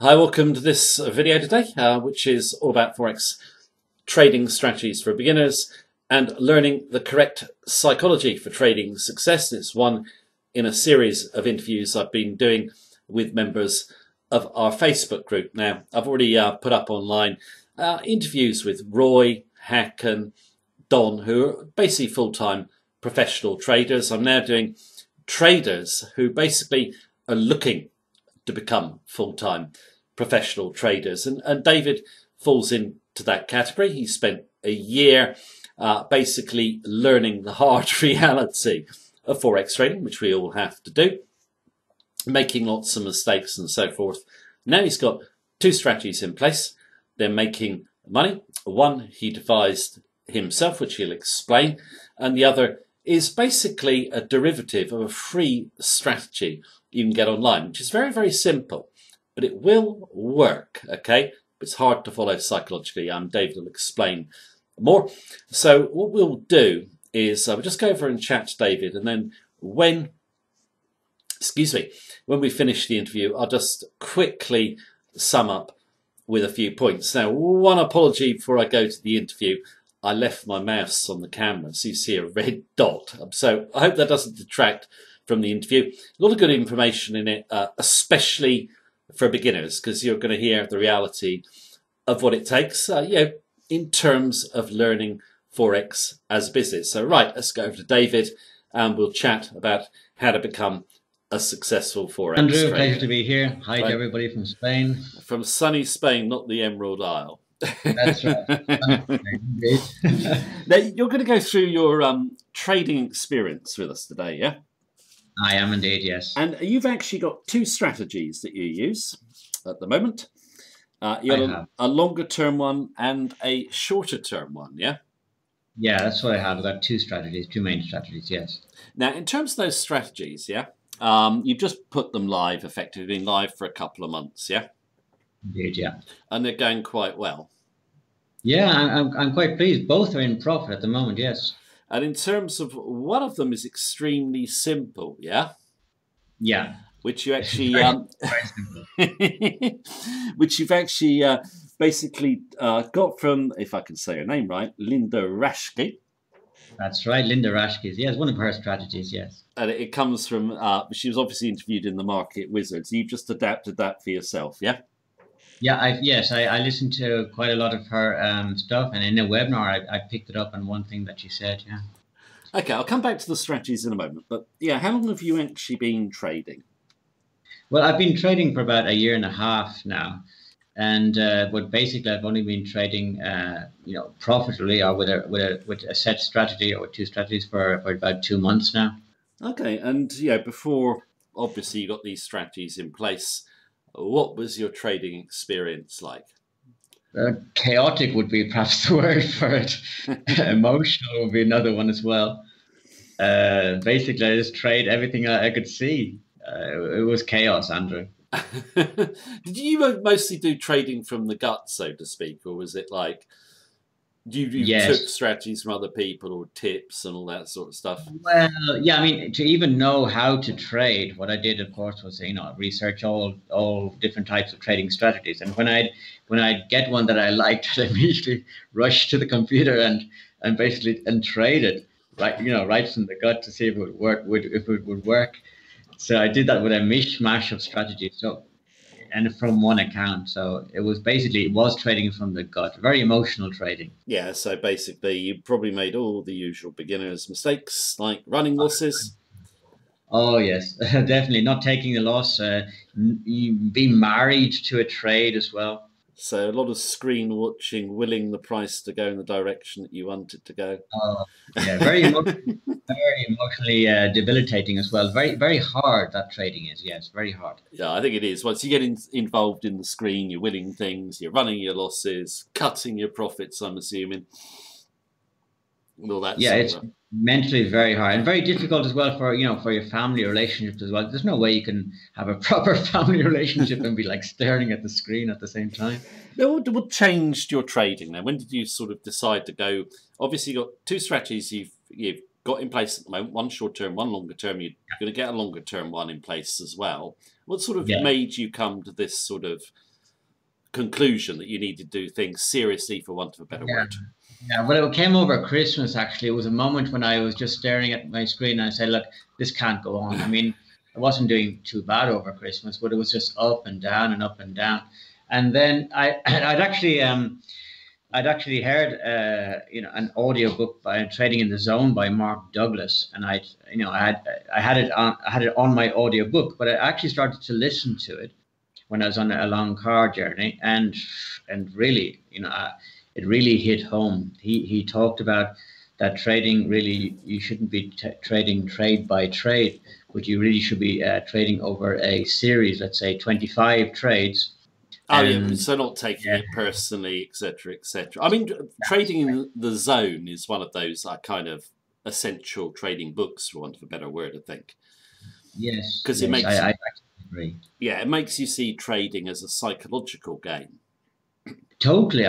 Hi, welcome to this video today, which is all about Forex trading strategies for beginners and learning the correct psychology for trading success. It's one in a series of interviews I've been doing with members of our Facebook group. Now, I've already put up online interviews with Roy, Hack and Don, who are basically full-time professional traders. I'm now doing traders who basically are looking to become full-time professional traders. And David falls into that category. He spent a year basically learning the hard reality of Forex trading, which we all have to do, making lots of mistakes and so forth. Now he's got two strategies in place. They're making money. One he devised himself, which he'll explain, and the other is basically a derivative of a free strategy you can get online, which is very, very simple, but it will work, okay? It's hard to follow psychologically. David will explain more. So what we'll do is we'll just go over and chat to David, and then when we finish the interview, I'll just quickly sum up with a few points. Now, one apology before I go to the interview. I left my mouse on the camera, so you see a red dot. So I hope that doesn't detract from the interview. A lot of good information in it, especially for beginners, because you're going to hear the reality of what it takes, in terms of learning Forex as a business. So right, let's go over to David and we'll chat about how to become a successful Forex Andrew, trader. pleasure to be here. Hi to everybody from Spain. From sunny Spain, not the Emerald Isle. That's right. Now, you're going to go through your trading experience with us today, yeah? I am indeed, yes. And you've actually got two strategies that you use at the moment. You have a longer term one and a shorter term one, yeah? Yeah, that's what I have. I've got two strategies, two main strategies, yes. Now, in terms of those strategies, yeah, you've just put them live, effectively been live for a couple of months, yeah? Indeed, yeah. And they're going quite well. Yeah, I'm quite pleased. Both are in profit at the moment, yes. And in terms of one of them is extremely simple, yeah? Yeah. Which you actually, which you've actually basically got from, if I can say her name right, Linda Raschke. That's right, Linda Raschke. Yes, one of her strategies, yes. And it comes from, she was obviously interviewed in the Market Wizards. You've just adapted that for yourself, yeah? Yeah, I listened to quite a lot of her stuff, and in a webinar, I picked it up on one thing that she said, yeah. Okay, I'll come back to the strategies in a moment. But yeah, how long have you actually been trading? Well, I've been trading for about a year and a half now. And but basically, I've only been trading, profitably or with a set strategy or with two strategies for about 2 months now. Okay, and before obviously you got these strategies in place, what was your trading experience like? Chaotic would be perhaps the word for it. Emotional would be another one as well. Basically, I just trade everything I could see. It was chaos, Andrew. Did you mostly do trading from the gut, so to speak, or was it like you took strategies from other people or tips and all that sort of stuff? Well, yeah, I mean, to even know how to trade, what I did, of course, was research all different types of trading strategies. And when I'd get one that I liked, I'd immediately rush to the computer and basically trade it right from the gut to see if it would work. So I did that with a mishmash of strategies. So, and from one account. So it was trading from the gut, very emotional trading. Yeah. So basically you probably made all the usual beginners mistakes like running losses. Oh yes, definitely not taking the loss, being married to a trade as well. So a lot of screen watching, willing the price to go in the direction that you want it to go. Oh, yeah, very emotionally debilitating as well. Very, very hard that trading is. Yes, very hard. Yeah, I think it is. Once you get involved in the screen, you're winning things, you're running your losses, cutting your profits, I'm assuming. All that. Yeah, it's mentally very hard and very difficult as well for your family relationships as well. There's no way you can have a proper family relationship and be like staring at the screen at the same time. Now, what changed your trading then? When did you sort of decide to go? Obviously, you've got two strategies you've got in place at the moment, one short term, one longer term. You're going to get a longer term one in place as well. What sort of made you come to this sort of conclusion that you need to do things seriously, for want of a better Yeah. word. Yeah, well, it came over Christmas, actually. It was a moment when I was just staring at my screen and I said, look, this can't go on. I mean, I wasn't doing too bad over Christmas, but it was just up and down and up and down. And then I'd actually heard, an audiobook by Trading in the Zone by Mark Douglas, and I had it on my audiobook, but I actually started to listen to it when I was on a long car journey, and really, it really hit home. He talked about that trading, really, you shouldn't be trading trade by trade, but you really should be trading over a series, let's say 25 trades. Oh, yeah, so not taking it personally, etc., etc. I mean, Trading in the Zone is one of those kind of essential trading books, for want of a better word, I think. Yes, because yes, I agree. Yeah, it makes you see trading as a psychological game. Totally.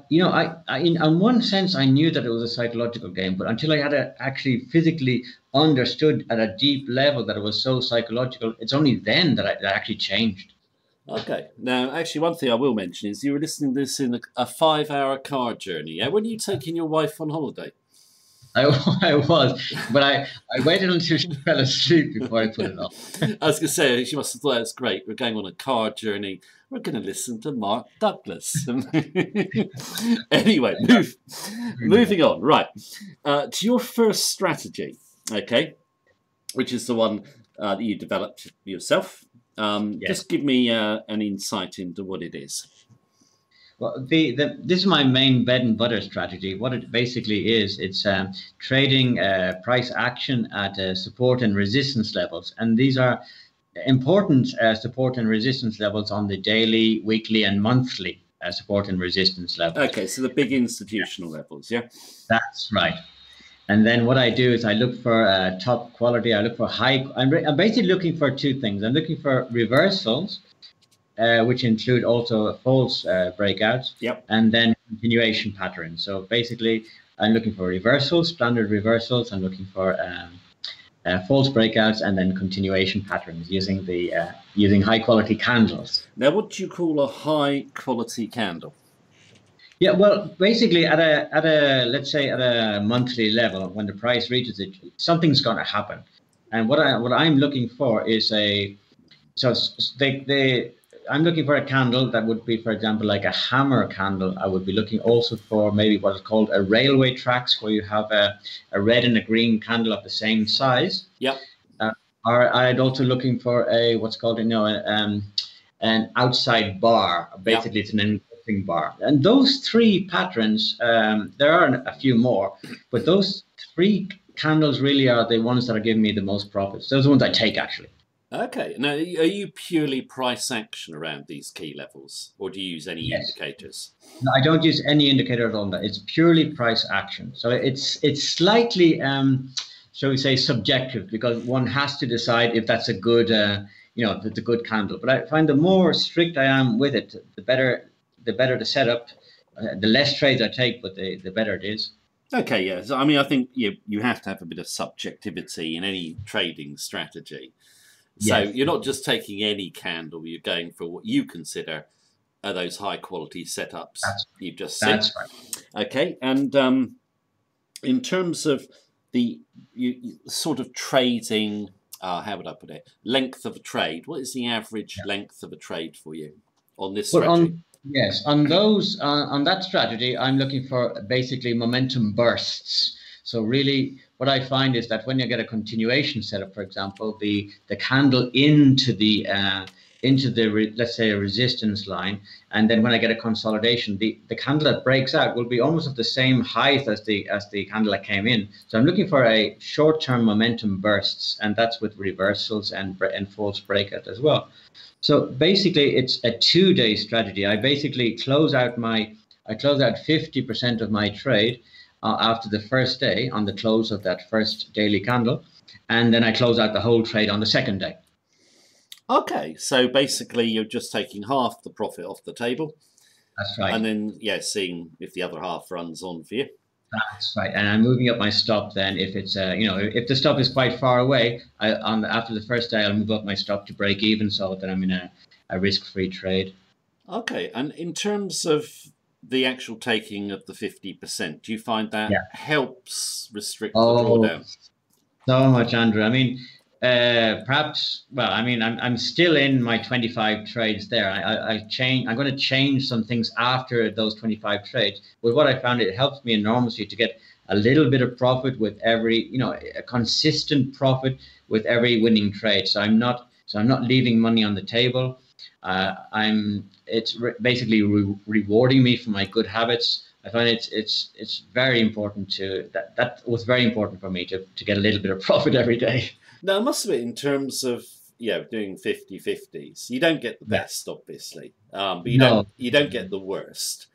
In one sense, I knew that it was a psychological game, but until I had actually physically understood at a deep level that it was so psychological, it's only then that I actually changed. Okay. Now, actually, one thing I will mention is you were listening to this in a 5-hour car journey. Yeah? When are you taking your wife on holiday? I was, but I waited until she fell asleep before I put it on. I was going to say, she must have thought that's great. We're going on a car journey. We're going to listen to Mark Douglas. Anyway, moving on. Right. To your first strategy, okay, which is the one that you developed yourself. Yes. Just give me an insight into what it is. Well, this is my main bread and butter strategy. What it basically is, it's trading price action at support and resistance levels. And these are important support and resistance levels on the daily, weekly, and monthly support and resistance levels. Okay, so the big institutional levels, yeah? That's right. And then what I do is I look for top quality. I look for high. I'm basically looking for two things. I'm looking for reversals, which include also false breakouts, yep, and then continuation patterns. So basically, I'm looking for reversals, standard reversals. I'm looking for false breakouts, and then continuation patterns using using high quality candles. Now, what do you call a high quality candle? Yeah, well, basically at a let's say at a monthly level, when the price reaches it, something's going to happen. And what I'm looking for is I'm looking for a candle that would be, for example, like a hammer candle. I would be looking also for maybe what is called a railway tracks, where you have a red and a green candle of the same size. Yep. Or I'd also looking for a what's called an outside bar. Basically, yep, it's an bar. And those three patterns, there are a few more, but those three candles really are the ones that are giving me the most profits. Those are the ones I take, actually. Okay. Now, are you purely price action around these key levels, or do you use any indicators? No, I don't use any indicator at all. It's purely price action. So it's slightly, shall we say, subjective, because one has to decide if that's a good, the good candle. But I find the more strict I am with it, the better the setup, the less trades I take, but the better it is. Okay, yeah. So, I mean, I think you have to have a bit of subjectivity in any trading strategy. So you're not just taking any candle, you're going for what you consider are those high quality setups you've just seen. That's right. Okay, and in terms of the sort of trading, how would I put it, length of a trade, what is the average length of a trade for you on this strategy? Yes, on that strategy, I'm looking for basically momentum bursts. So really, what I find is that when you get a continuation setup, for example, the candle into the let's say a resistance line, and then when I get a consolidation, the candle that breaks out will be almost of the same height as the candle that came in. So I'm looking for a short-term momentum bursts, and that's with reversals and false breakout as well. So basically, it's a 2-day strategy. I basically close out 50% of my trade after the first day, on the close of that first daily candle, and then I close out the whole trade on the second day. Okay, so basically you're just taking half the profit off the table. That's right. And then, seeing if the other half runs on for you. That's right. And I'm moving up my stop then. If it's, if the stop is quite far away, after the first day, I'll move up my stop to break even, so that I'm in a risk-free trade. Okay, and in terms of the actual taking of the 50%, do you find that Yeah. helps restrict the Oh, drawdown? so much, Andrew. I mean, perhaps. Well, I mean, I'm still in my 25 trades there. I change. I'm going to change some things after those 25 trades. But what I found, it helps me enormously to get a little bit of profit with every, a consistent profit with every winning trade. So I'm not leaving money on the table. It's basically rewarding me for my good habits. I find it's very important that was very important for me to get a little bit of profit every day. Now, I must admit, in terms of doing 50-50s, you don't get the Yeah. best, obviously, but No, you don't get the worst.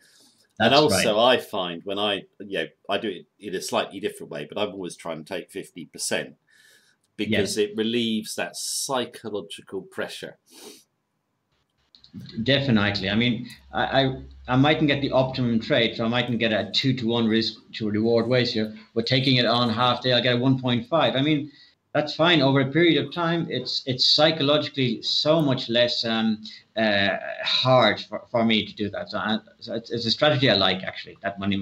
And that's right. also, I find when I do it in a slightly different way, but I'm always trying to take 50% because Yes, it relieves that psychological pressure. definitely. I mean, I mightn't get the optimum trade, so I mightn't get a 2-to-1 risk to reward ratio, but taking it on half day, I'll get a 1.5. I mean, that's fine over a period of time. It's psychologically so much less hard for me to do that. So it's a strategy I like, actually. That money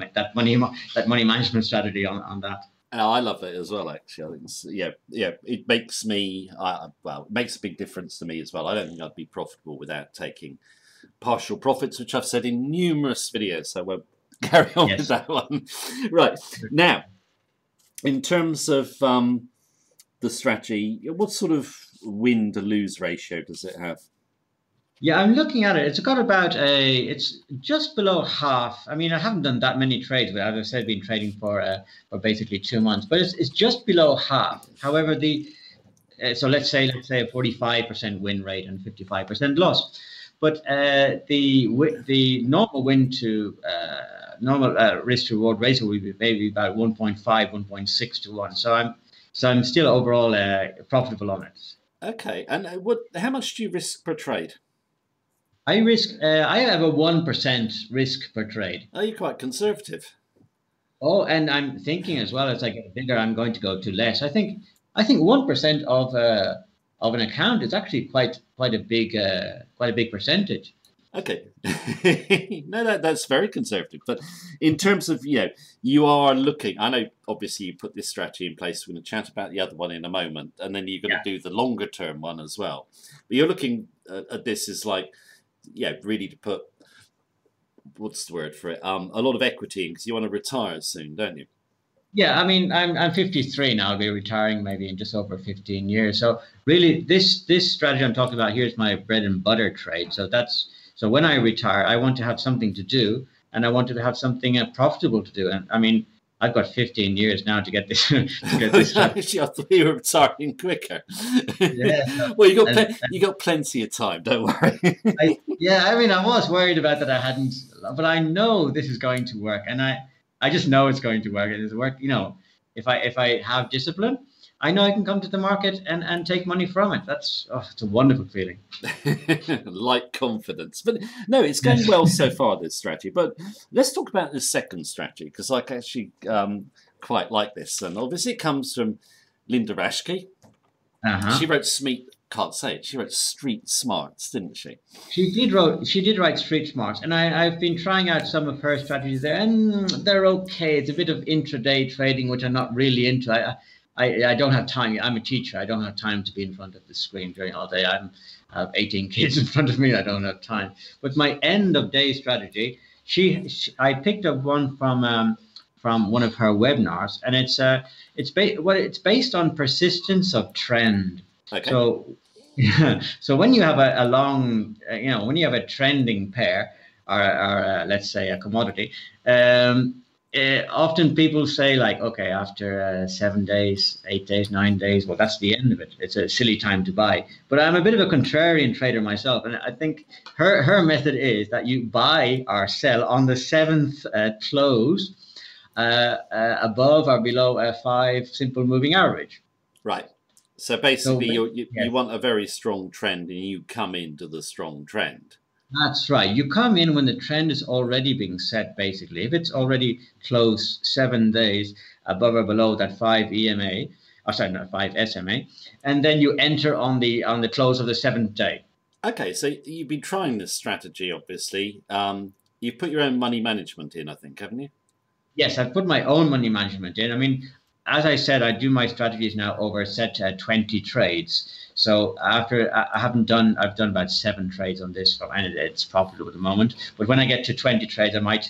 management strategy on that. I love it as well. Actually, I think it makes me it makes a big difference to me as well. I don't think I'd be profitable without taking partial profits, which I've said in numerous videos. So I won't carry on with Yes. that one. Right now, in terms of the strategy, what sort of win to lose ratio does it have? Yeah, I'm looking at it. It's just below half. I mean, I haven't done that many trades, but as I said, been trading for basically 2 months. But it's just below half. However, so let's say a 45% win rate and 55% loss. But the normal win to normal risk to reward ratio will be maybe about 1.5, 1.6 to 1. So I'm still overall profitable on it. Okay, and how much do you risk per trade? I have a 1% risk per trade. Are you quite conservative? Oh, and I'm thinking as well, as I get bigger, I'm going to go to less. I think 1% of an account is actually quite a big percentage. Okay. No, that's very conservative. But in terms of, you are looking, I know obviously you put this strategy in place. We're going to chat about the other one in a moment. And then you're going Yeah. to do the longer term one as well. But you're looking at this as like, really to put, what's the word for it? A lot of equity in because you want to retire soon, don't you? Yeah, I mean, I'm 53 now. I'll be retiring maybe in just over 15 years. So really, this strategy I'm talking about here is my bread and butter trade. So when I retire, I want to have something to do, and I wanted to have something profitable to do. And I mean, I've got 15 years now to get this to get this strategy. Actually, I thought you were retiring quicker. Yeah, Well, and you got plenty of time. Don't worry. I mean, I was worried about that I hadn't, but I know this is going to work, and I just know it's going to work. It's work, if I have discipline, I know I can come to the market and take money from it. It's a wonderful feeling. Like confidence. But no, it's going Yes. well so far, this strategy. But let's talk about this second strategy because I actually quite like this. And obviously, it comes from Linda Rashke. She Uh-huh. wrote can't say it. She wrote Street Smarts, didn't she? She did write Street Smarts, and I've been trying out some of her strategies there, and they're okay. It's a bit of intraday trading, which I'm not really into. I don't have time. I'm a teacher. I don't have time to be in front of the screen during all day. I have 18 kids in front of me. I don't have time. But my end of day strategy, I picked up one from one of her webinars, and it's based on persistence of trend. Okay. So yeah. So when you have a long, when you have a trending pair or let's say a commodity, often people say like, okay, after 7 days, 8 days, 9 days, well, that's the end of it. It's a silly time to buy. But I'm a bit of a contrarian trader myself, and I think her method is that you buy or sell on the seventh close, above or below a 5 simple moving average. Right. So So basically, you yes. want a very strong trend and you come into the strong trend. That's right. You come in when the trend is already being set, basically. If it's already closed 7 days above or below that 5 EMA, or sorry, not 5 SMA, and then you enter on the close of the seventh day. Okay, so you've been trying this strategy, obviously. You've put your own money management in, I think, haven't you? Yes, I've put my own money management in. I mean, as I said, I do my strategies now over a set 20 trades. So after I haven't done, I've done about 7 trades on this, and it's profitable at the moment. But when I get to 20 trades, I'll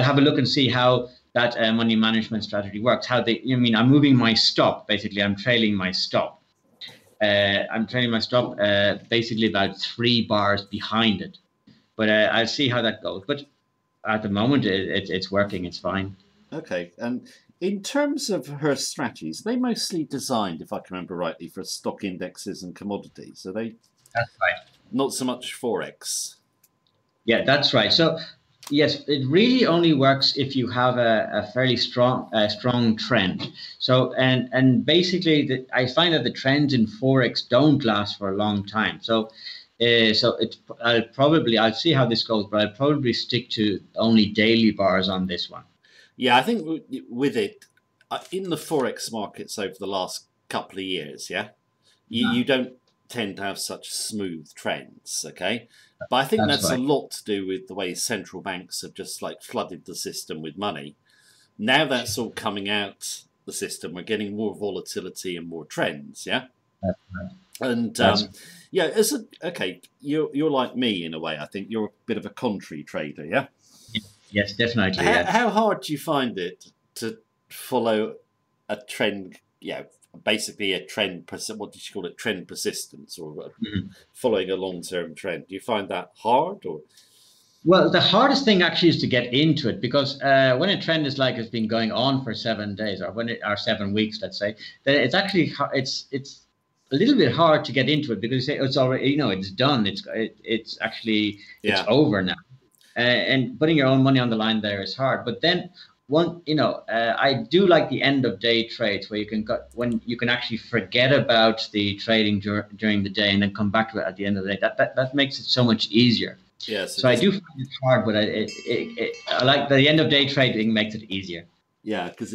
have a look and see how that money management strategy works. I mean, I'm moving my stop. Basically, I'm trailing my stop. Basically about 3 bars behind it. But I'll see how that goes. But at the moment, it's working. It's fine. Okay, and in terms of her strategies, they mostly designed, if I can remember rightly, for stock indexes and commodities. Are they That's right. not so much Forex? Yeah, that's right. So yes, it really only works if you have a fairly strong trend. So and basically, I find that the trends in Forex don't last for a long time. I'll see how this goes, but I'll probably stick to only daily bars on this one. Yeah, I think with it, in the Forex markets over the last couple of years, yeah, you don't tend to have such smooth trends, okay? But I think That's that's a right. lot to do with the way central banks have just like flooded the system with money. Now that's all coming out the system. We're getting more volatility and more trends, yeah. That's right. And That's yeah, okay, you're like me in a way. I think you're a bit of a contrary trader, yeah. Yes, definitely. How hard do you find it to follow a trend? Yeah, basically a trend. What did you call it? Trend persistence, or Mhm. following a long-term trend. Do you find that hard, or? Well, the hardest thing actually is to get into it because when a trend is like it's been going on for 7 days or when it are 7 weeks, let's say, then it's actually it's a little bit hard to get into it because it's already it's done. It's actually it's Yeah, over now. And putting your own money on the line there is hard. But then I do like the end of day trades where when you can actually forget about the trading during the day and then come back to it at the end of the day. That makes it so much easier. yes, So it I is. do find it hard, but I like the end of day trading makes it easier. Yeah, because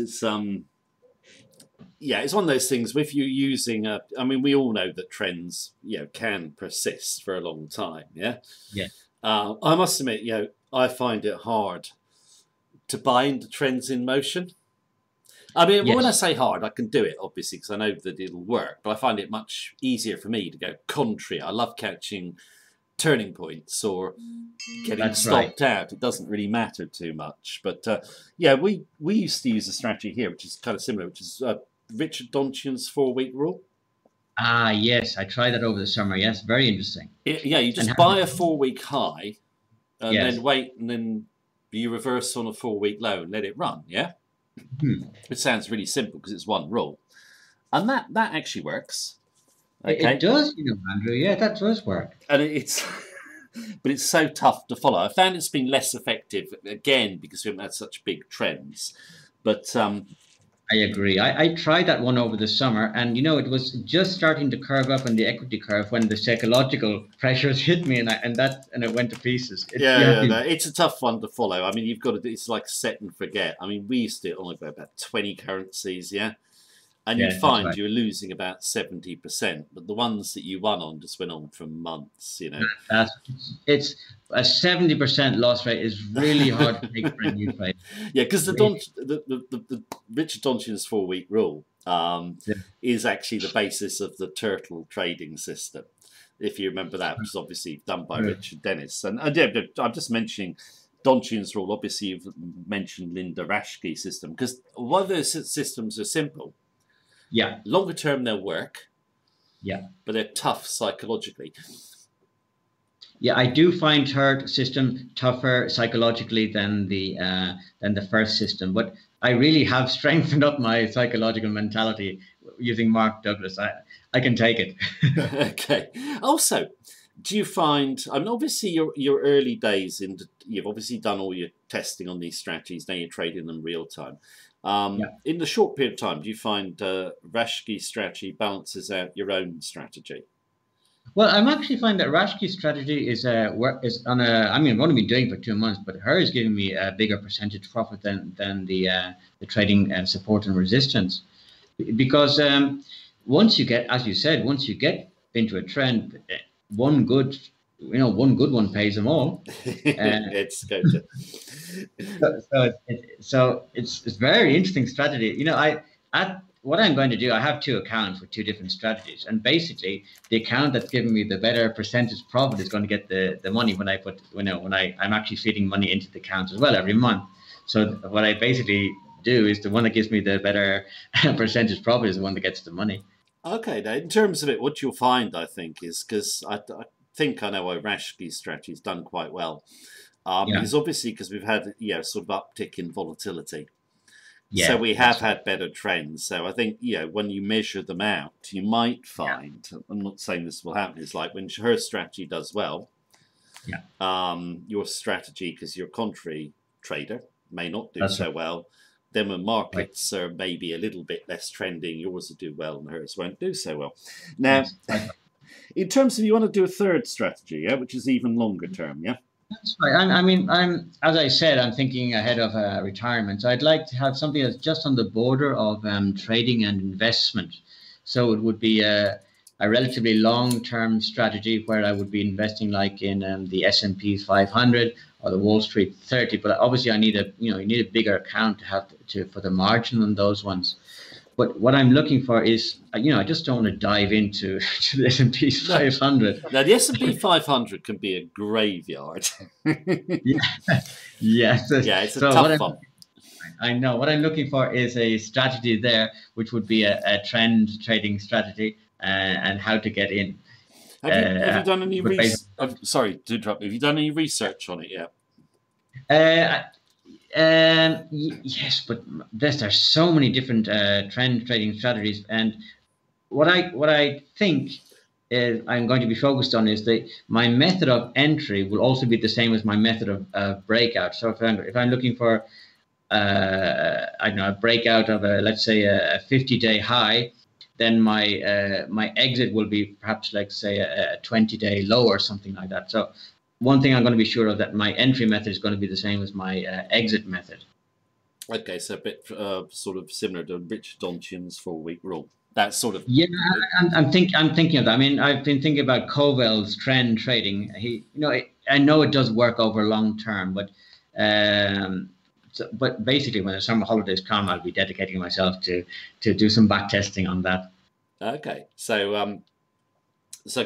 yeah, it's one of those things. If you're using I mean, we all know that trends, can persist for a long time. Yeah, Yeah. I must admit, I find it hard to buy into trends in motion. I mean, when I Yes. say hard, I can do it obviously because I know that it'll work. But I find it much easier for me to go contrary. I love catching turning points or getting That's right. stopped out. It doesn't really matter too much. But yeah, we used to use a strategy here, which is kind of similar, which is Richard Donchian's 4 week rule. Ah, yes. I tried that over the summer. Yes. Very interesting. Yeah, you And just buy a 4 week high and then yes. wait, and then you reverse on a 4 week low and let it run. Yeah, Hmm. it sounds really simple because it's one rule, and that actually works. It Okay, does, Andrew. Yeah, that does work. and it's but it's so tough to follow. I found it's been less effective again because we haven't had such big trends. But I agree. I tried that one over the summer, and it was just starting to curve up in the equity curve when the psychological pressures hit me, and it went to pieces. You have yeah, to. no, it's a tough one to follow. I mean, you've got to. It's like set and forget. I mean, we used to only about 20 currencies, yeah, and you'd Yeah, that's find right. you were losing about 70%, but the ones that you won on just went on for months. That's it's a 70% loss rate is really hard to take for a new player. Yeah, because Really. the Richard Donchian's 4 week rule Yeah. is actually the basis of the turtle trading system. If you remember that, which is obviously done by Sure. Richard Dennis. And yeah, I'm just mentioning Donchian's rule. Obviously, you've mentioned Linda Rashke's system because while those systems are simple, Yeah. longer term they'll work, Yeah. but they're tough psychologically. Yeah, I do find her system tougher psychologically than the first system, but I really have strengthened up my psychological mentality using Mark Douglas. I can take it. Okay. Also, do you find? I mean, obviously, your early days you've obviously done all your testing on these strategies. Now you're trading them real time. Yeah. In the short period of time, do you find Rashke's strategy balances out your own strategy? Well, I'm actually finding that Rashki's strategy is on a. I mean, I've only been doing it for 2 months, but her is giving me a bigger percentage profit than the trading support and resistance, because once you get, as you said, once you get into a trend, one good one good one pays them all. It's going to. So it's very interesting strategy. What I'm going to do, I have two accounts with two different strategies, and basically the account that's giving me the better percentage profit is going to get the money when I'm actually feeding money into the account as well every month. So what I basically do is the one that gives me the better percentage profit is the one that gets the money. Okay, now in terms of it, what you'll find, I think, is because I think I know why Rashki's strategy has done quite well. Yeah, Is obviously because we've had sort of uptick in volatility. So yeah, we have that's right. had better trends. So I think, when you measure them out, you might Yeah, find, I'm not saying this will happen, it's like when her strategy does well, yeah, your strategy, because you're a contrary trader, may not do that's so right. well. Then when Right. markets are maybe a little bit less trending, yours will do well and hers won't do so well. Now, Yes, quite right. in terms of you want to do a third strategy, yeah, which is even longer term, yeah? That's right. I'm as I said, I'm thinking ahead of retirement. So I'd like to have something that's just on the border of trading and investment. So it would be a relatively long-term strategy where I would be investing like in the S&P 500 or the Wall Street 30. But obviously, you need a bigger account to have for the margin on those ones. But what I'm looking for is, I just don't want to dive into to the S&P No. 500. Now, the S&P 500 can be a graveyard. Yeah, yes. Yeah, it's a So what tough I'm one. I know what I'm looking for is a strategy there, which would be a trend trading strategy and how to get in. Have you done any But basically, sorry to interrupt. Have you done any research on it yet? uh, yes, but there's so many different trend trading strategies, and what I think is I'm going to be focused on is that my method of entry will also be the same as my method of breakout. So if I'm looking for I don't know, a breakout of let's say a 50-day high, then my exit will be perhaps like say a 20-day low or something like that. So one thing I'm going to be sure of that my entry method is going to be the same as my exit method. Okay, so a bit sort of similar to Richard Donchian's 4-week rule. That sort of. Yeah, I'm thinking of that. I mean, I've been thinking about Covell's trend trading. I know it does work over long term, but basically, when the summer holidays come, I'll be dedicating myself to do some back testing on that. Okay, so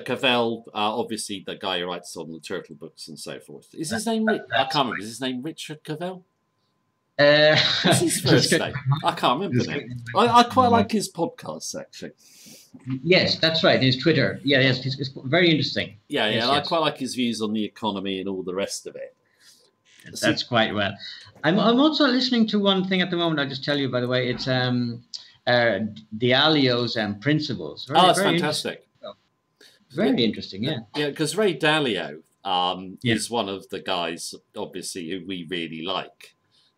Cavell, obviously the guy who writes on the Turtle books and so forth. Is his name? I That's can't remember. Is his name Richard Cavell? uh, What's his just first get, name? I can't remember just now. get, I quite like his podcasts actually. yes, that's right. His Twitter. Yeah, yes, it's very interesting. Yeah, yeah, Yes, and I yes, quite like his views on the economy and all the rest of it. that's See, quite well. I'm also listening to one thing at the moment. I'll just tell you, by the way, it's Dialio's principles. oh, Very, it's very interesting. fantastic. Yeah, Very interesting. Yeah. yeah, because Ray Dalio Yeah. is one of the guys, obviously, who we really like.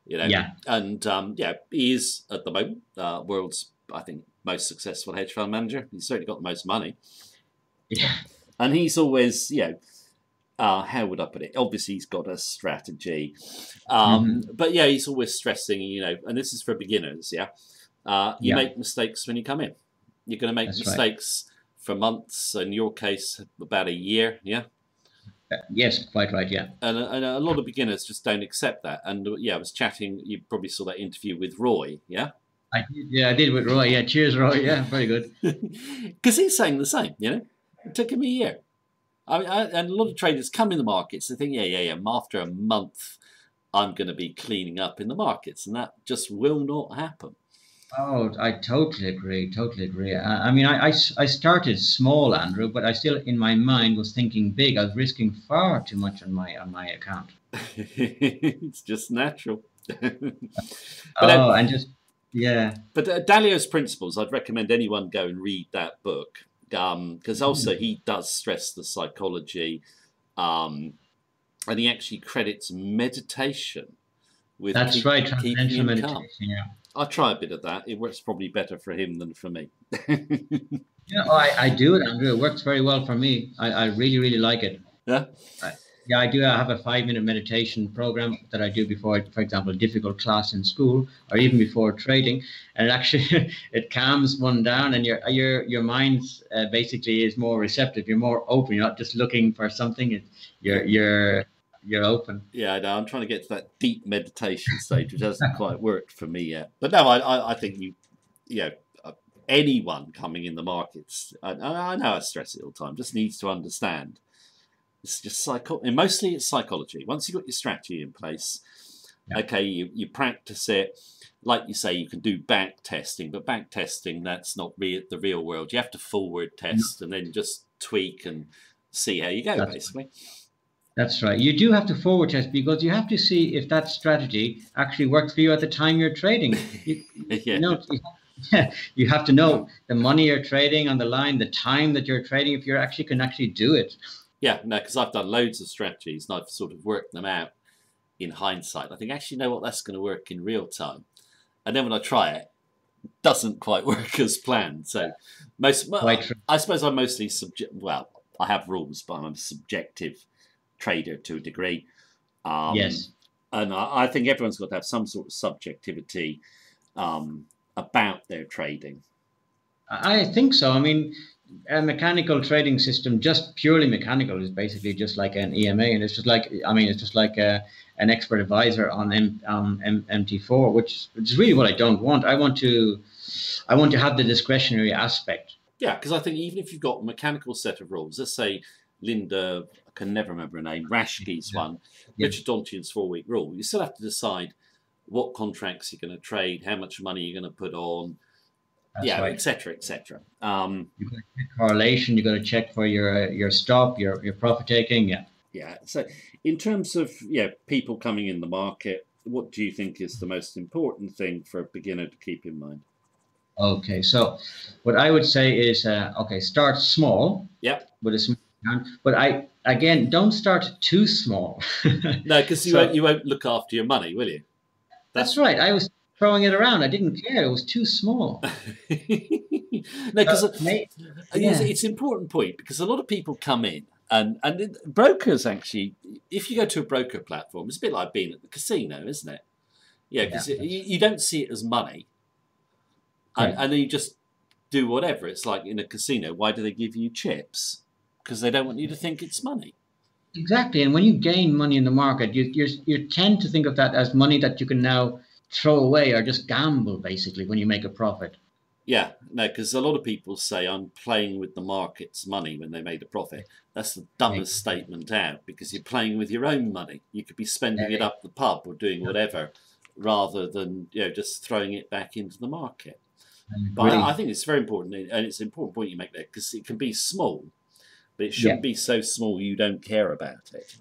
Yeah. And he is at the moment world's, I think, most successful hedge fund manager. He's certainly got the most money, Yeah. and he's always, how would I put it? Obviously, he's got a strategy, Hmm. but yeah, he's always stressing, and this is for beginners. Yeah, you Yeah. make mistakes when you come in. You're going to make That's right. mistakes for months. In your case, about a year. Yeah. Yes, quite right. Yeah. And a lot of beginners just don't accept that. And I was chatting. You probably saw that interview with Roy, yeah, I did. Yeah, I did with Roy. Yeah. Cheers, Roy. Yeah. Very good. because he's saying the same. It took him a year. And a lot of traders come in the markets. They think, yeah. After a month, I'm going to be cleaning up in the markets, and that just will not happen. Oh, I totally agree. Totally agree. I mean, I started small, Andrew, but I still, in my mind, was thinking big. I was risking far too much on my account. It's just natural. but Oh, and just yeah. Dalio's Principles, I'd recommend anyone go and read that book because also he does stress the psychology, um, and he actually credits meditation with That's right. keeping Transcendental him meditation. calm. Yeah. I try a bit of that. It works probably better for him than for me. I do it, Andrew. It works very well for me. I really, really like it. Yeah. Yeah, I do. I have a 5 minute meditation program that I do before, for example, a difficult class in school or even before trading, and it actually it calms one down, and your mind basically is more receptive. You're more open. You're not just looking for something. Yeah. You're open. Yeah, I know. I'm trying to get to that deep meditation stage, which hasn't quite worked for me yet. But no, I think you know, anyone coming in the markets, I know I stress it all the time, just needs to understand. It's just and mostly it's psychology. Once you've got your strategy in place, Yeah. okay, you practice it. Like you say, you can do back testing, but back testing, that's not the real world. You have to forward test and then just tweak and see how you go, That's basically. That's right. You do have to forward test because you have to see if that strategy actually works for you at the time you're trading. You Yeah. know, you have to know the money you're trading on the line, the time that you're trading, if you actually can actually do it. Yeah, no, because I've done loads of strategies and I've sort of worked them out in hindsight. I think, actually, you know what, that's going to work in real time. And then when I try it, it doesn't quite work as planned. So Quite true. I suppose I'm mostly I have rules, but I'm a subjective trader to a degree. Yes. And I think everyone's got to have some sort of subjectivity about their trading. I think so. I mean, a mechanical trading system, just purely mechanical, is basically just like an EMA, and it's just like, I mean, it's just like an expert advisor on MT4, which is really what I don't want. I want to have the discretionary aspect. Yeah, because I think even if you've got a mechanical set of rules, let's say Linda, I can never remember her name, Rashke's one, Yeah. Richard Donchian's 4-week rule, you still have to decide what contracts you're going to trade, how much money you're going to put on, That's yeah, right. etc., etc. You've got to check correlation. You've got to check for your stop, your profit taking. Yeah. Yeah. So, in terms of people coming in the market, what do you think is the most important thing for a beginner to keep in mind? Okay, so what I would say is, okay, start small. Yep. With a small account, but don't start too small. No, because you won't look after your money, will you? That's right. I was throwing it around. I didn't care. It was too small. No, because it's an important point, because a lot of people come in and brokers, actually, if you go to a broker platform, it's a bit like being at the casino, isn't it? Yeah, because you don't see it as money, and then you just do whatever. It's like in a casino. Why do they give you chips? Because they don't want you to think it's money. Exactly. And when you gain money in the market, you tend to think of that as money that you can now throw away or just gamble, basically, when you make a profit. Yeah, no, because a lot of people say I'm playing with the market's money when they made a profit. That's the dumbest statement out, because you're playing with your own money. You could be spending it up the pub or doing whatever, rather than just throwing it back into the market. But I think it's very important, and it's an important point you make there, because it can be small, but it shouldn't be so small you don't care about it.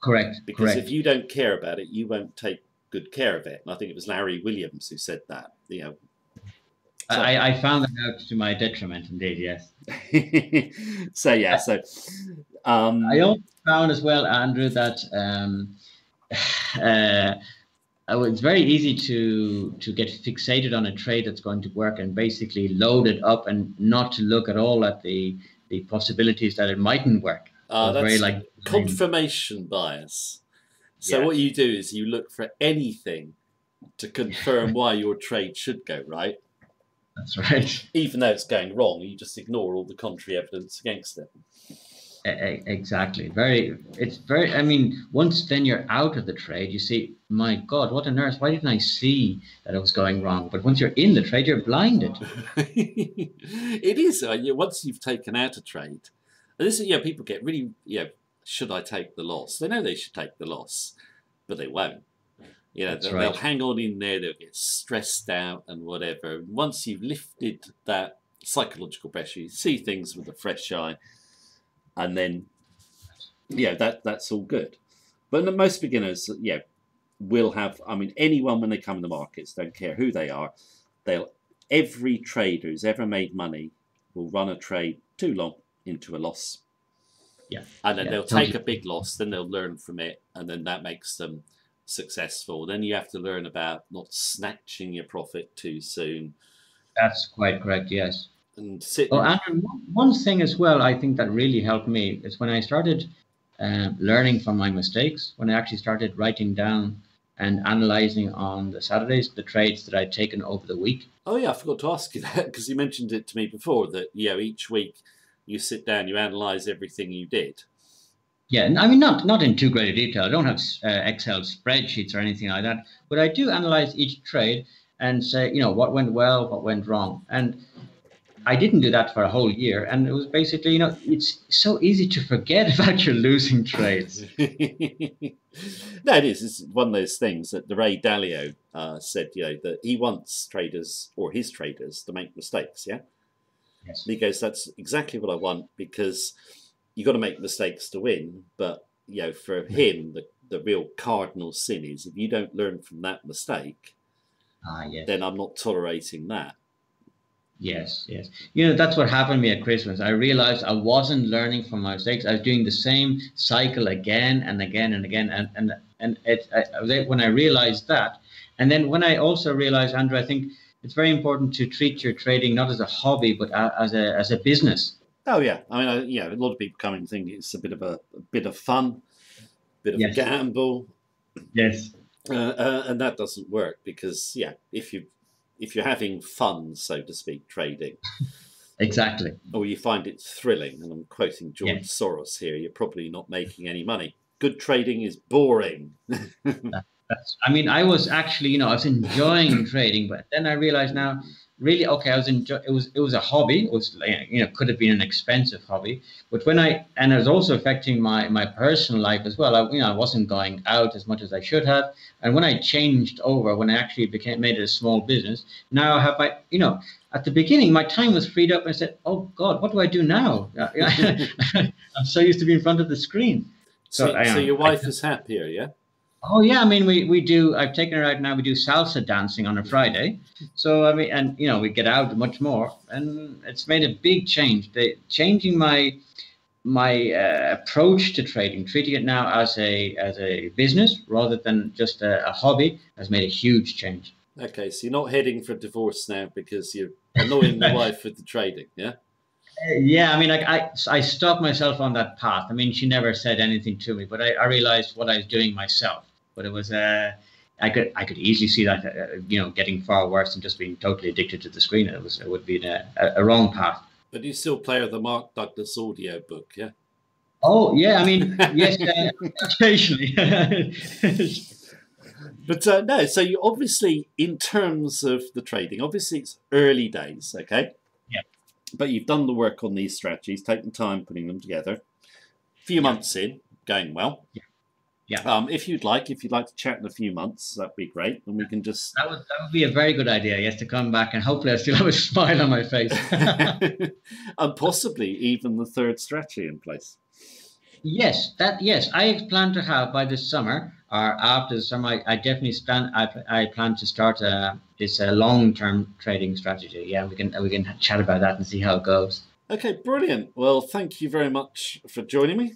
Correct. Because if you don't care about it, you won't take good care of it. And I think it was Larry Williams who said that. So, I found that out to my detriment, indeed. Yes. I also found as well, Andrew, that it's very easy to get fixated on a trade that's going to work and basically load it up and not to look at all at the possibilities that it mightn't work. That's very like confirmation bias. So what you do is you look for anything to confirm why your trade should go right. That's right. Even though it's going wrong, you just ignore all the contrary evidence against it. Exactly. I mean, once then you're out of the trade, you see, my God, what on earth? Why didn't I see that it was going wrong? But once you're in the trade, you're blinded. It is. Once you've taken out a trade, and this is, people get really, should I take the loss? They know they should take the loss, but they won't. They'll hang on in there, they'll get stressed out and whatever. Once you've lifted that psychological pressure, you see things with a fresh eye, and then, that's all good. But most beginners, will have, anyone when they come in the markets, don't care who they are, every trader who's ever made money will run a trade too long into a loss. Yeah. And then they'll take a big loss, then they'll learn from it, and then that makes them successful. Then you have to learn about not snatching your profit too soon. That's quite correct, yes. And Andrew, one thing as well, I think that really helped me is when I started learning from my mistakes when I actually started writing down and analyzing on the Saturdays the trades that I'd taken over the week. Oh yeah, I forgot to ask you that because you mentioned it to me before that each week you sit down, you analyze everything you did. Yeah, and I mean not in too great a detail. I don't have Excel spreadsheets or anything like that, but I do analyze each trade and say, what went well, what went wrong, and I didn't do that for a whole year, and it was basically, it's so easy to forget about your losing trades. No, it is. It's one of those things that the Ray Dalio said, that he wants traders or his traders to make mistakes. Yeah. Yes. And he goes, that's exactly what I want because you got to make mistakes to win. But for him, the real cardinal sin is if you don't learn from that mistake, yes. then I'm not tolerating that. Yes. That's what happened to me at Christmas. I realized I wasn't learning from my mistakes. I was doing the same cycle again and again and again. When I realized that, and then when I also realized, Andrew, I think it's very important to treat your trading not as a hobby, but as a business. Oh yeah, I mean, a lot of people come and think it's a bit of fun, a bit of a gamble. Yes. And that doesn't work because if you're having fun, so to speak, trading, exactly, or you find it thrilling, and I'm quoting George Soros here, you're probably not making any money. Good trading is boring. I mean, I was actually, I was enjoying trading, but then I realized now, really, okay, it was a hobby. It was, could have been an expensive hobby, but and it was also affecting my personal life as well. I wasn't going out as much as I should have. And when I changed over, when I actually made it a small business, now I have at the beginning, my time was freed up and I said, oh God, what do I do now? I'm so used to be in front of the screen. So your wife is happier, yeah? Oh yeah, I mean we do. I've taken her out now. We do salsa dancing on a Friday, so I mean, and we get out much more, and it's made a big change. Changing my approach to trading, treating it now as a business rather than just a hobby, has made a huge change. Okay, so you're not heading for divorce now because you're annoying the wife with the trading, yeah? Yeah, I mean, I stopped myself on that path. I mean, she never said anything to me, but I realized what I was doing myself. But it was I could easily see that getting far worse than just being totally addicted to the screen. It would be a wrong path. But you still play the Mark Douglas audio book, yeah? Oh yeah, I mean yes, occasionally. But no, so you obviously, in terms of the trading, obviously it's early days, okay? Yeah. But you've done the work on these strategies, taken time putting them together. A few months in, going well. Yeah. Yeah. If you'd like to chat in a few months, that'd be great, and we can just. That would be a very good idea. Yes, to come back and hopefully I still have a smile on my face. And possibly even the third strategy in place. Yes, I plan to have by this summer or after the summer. I definitely I plan to start this long-term trading strategy. Yeah, we can chat about that and see how it goes. Okay, brilliant. Well, thank you very much for joining me.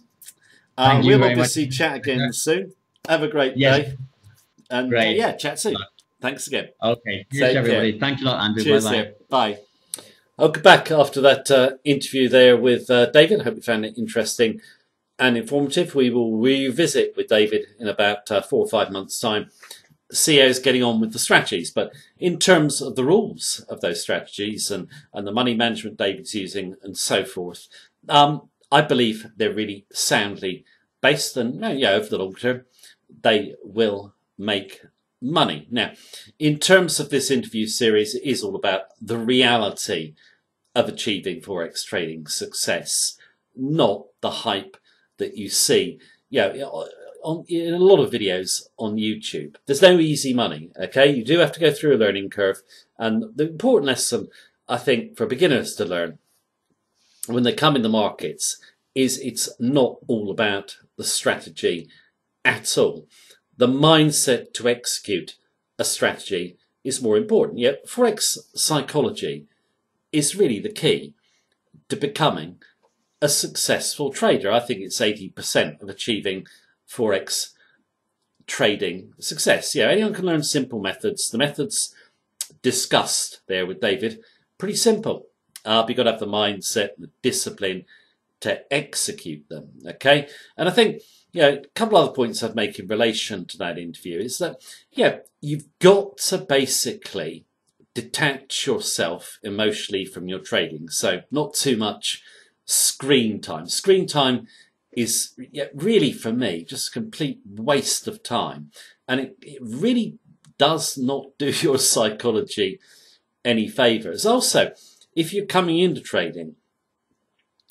We'll obviously chat again soon. Have a great day. And great. Chat soon. Thanks again. Okay. Cheers, everybody. Care. Thanks a lot, Andrew. Cheers. Bye-bye. Bye. I'll get back after that interview there with David. I hope you found it interesting and informative. We will revisit with David in about 4 or 5 months' time. See how he's getting on with the strategies. But in terms of the rules of those strategies and the money management David's using and so forth, I believe they're really soundly based, and over the long term, they will make money. Now, in terms of this interview series, it is all about the reality of achieving Forex trading success, not the hype that you see. In a lot of videos on YouTube, there's no easy money. Okay, you do have to go through a learning curve, and the important lesson I think for beginners to learn when they come in the markets is it's not all about the strategy at all. The mindset to execute a strategy is more important. Yet Forex psychology is really the key to becoming a successful trader. I think it's 80% of achieving Forex trading success. Anyone can learn simple methods. The methods discussed there with David, pretty simple. You've got to have the mindset, the discipline, to execute them. Okay, and I think, you know, a couple other points I'd make in relation to that interview is that, yeah, you've got to basically detach yourself emotionally from your trading. So not too much screen time. Screen time is, yeah, really, for me, just a complete waste of time. And it really does not do your psychology any favours. Also, if you're coming into trading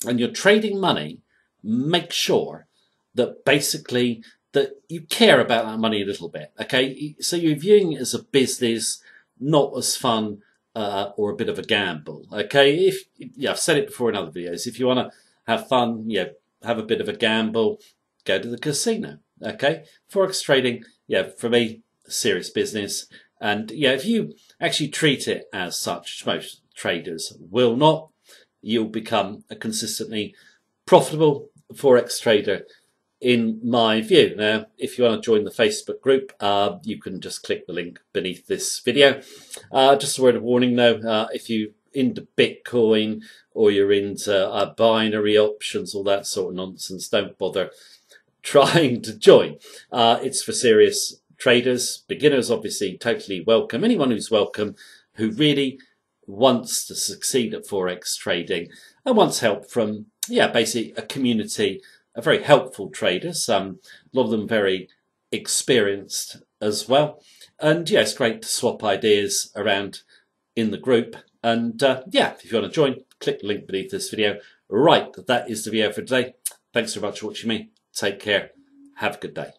and you're trading money, make sure that basically that you care about that money a little bit. Okay, so you're viewing it as a business, not as fun or a bit of a gamble. Okay, yeah, I've said it before in other videos. If you want to have fun, yeah, have a bit of a gamble, go to the casino. Okay, Forex trading, yeah, for me, serious business. And yeah, if you actually treat it as such, most traders will not, you'll become a consistently profitable Forex trader, in my view. Now, if you want to join the Facebook group, you can just click the link beneath this video. Just a word of warning though, if you're into Bitcoin or you're into binary options, all that sort of nonsense, don't bother trying to join. It's for serious traders. Beginners, obviously, totally welcome. Anyone who's welcome, who really wants to succeed at Forex trading and wants help from, yeah, basically a community of very helpful traders. A lot of them very experienced as well. And yeah, it's great to swap ideas around in the group. And yeah, if you want to join, click the link beneath this video. Right, that is the video for today. Thanks so much for watching me. Take care. Have a good day.